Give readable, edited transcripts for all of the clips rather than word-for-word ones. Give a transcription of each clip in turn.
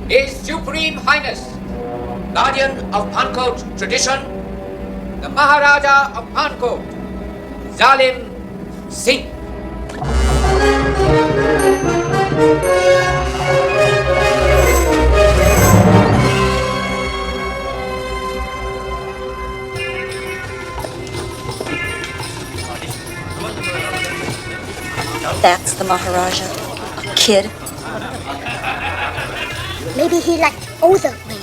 His Supreme Highness, Guardian of Pankot Tradition, the Maharaja of Pankot, Zalim Singh. That's the Maharaja. A kid. Maybe he liked older women.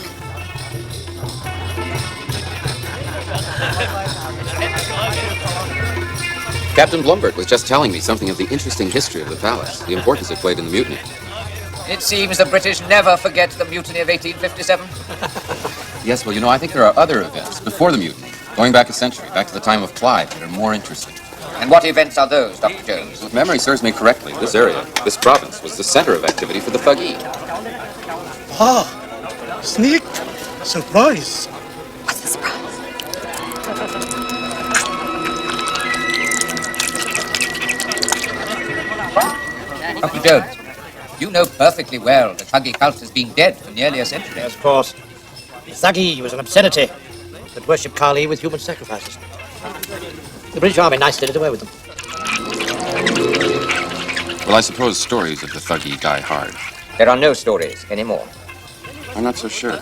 Captain Blumberg was just telling me something of the interesting history of the palace, the importance it played in the mutiny. It seems the British never forget the mutiny of 1857. Yes, well, I think there are other events before the mutiny, going back a century, back to the time of Clive, that are more interesting. And what events are those, Dr. Jones? If memory serves me correctly, this area, this province, was the center of activity for the Thuggee. Ah, sneak. Surprise. What's the surprise? Dr. Jones, you know perfectly well that Thuggee cult has been dead for nearly a century. Yes, of course. Thuggee was an obscenity that worshipped Kali with human sacrifices. The British Army nicely did away with them. Well, I suppose stories of the Thuggee die hard. There are no stories anymore. I'm not so sure.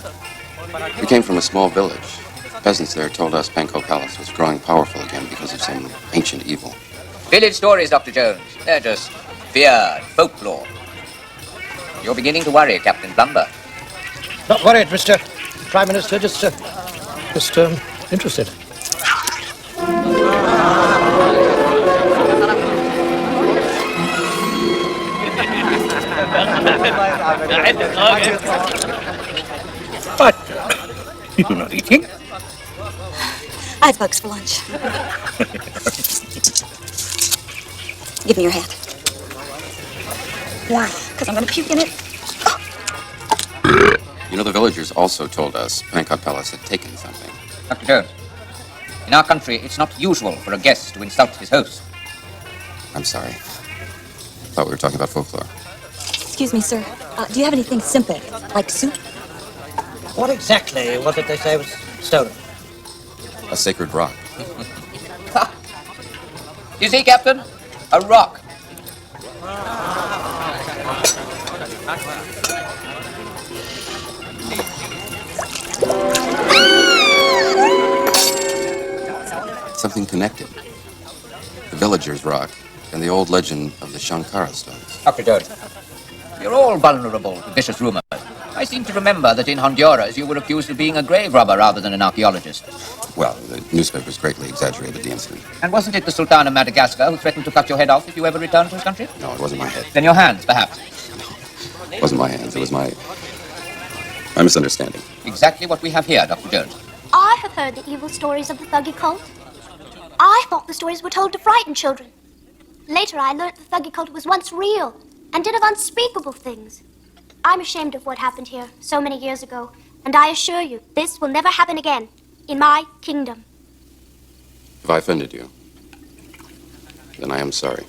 We came from a small village. Peasants there told us Pankow Palace was growing powerful again because of some ancient evil. Village stories, Dr. Jones. They're just weird folklore. You're beginning to worry, Captain Blumber. Not worried, Mr. Prime Minister, just interested. But you're not eating. I had bugs for lunch. Give me your hat. Why? Because I'm going to puke in it. The villagers also told us Pankow Palace had taken something. Dr. Jones, in our country, it's not usual for a guest to insult his host. I'm sorry. Thought we were talking about folklore. Excuse me, sir. Do you have anything simple, like soup? What exactly was it they say was stolen? A sacred rock. You see, Captain? A rock. Something connected. The villager's rock and the old legend of the Shankara stones. Dr. Jones, you're all vulnerable to vicious rumors. I seem to remember that in Honduras you were accused of being a grave robber rather than an archaeologist. Well, the newspapers greatly exaggerated the incident. And wasn't it the Sultan of Madagascar who threatened to cut your head off if you ever returned to his country? No, it wasn't my head. Then your hands, perhaps. It wasn't my hands. It was my misunderstanding. Exactly what we have here, Dr. Jones. I have heard the evil stories of the Thuggee cult. I thought the stories were told to frighten children. Later, I learned the Thuggee cult was once real and did of unspeakable things. I'm ashamed of what happened here so many years ago, and I assure you, this will never happen again in my kingdom. If I offended you, then I am sorry.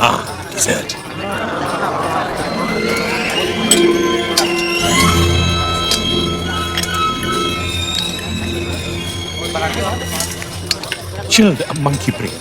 Ah, dessert. Chilled monkey brains.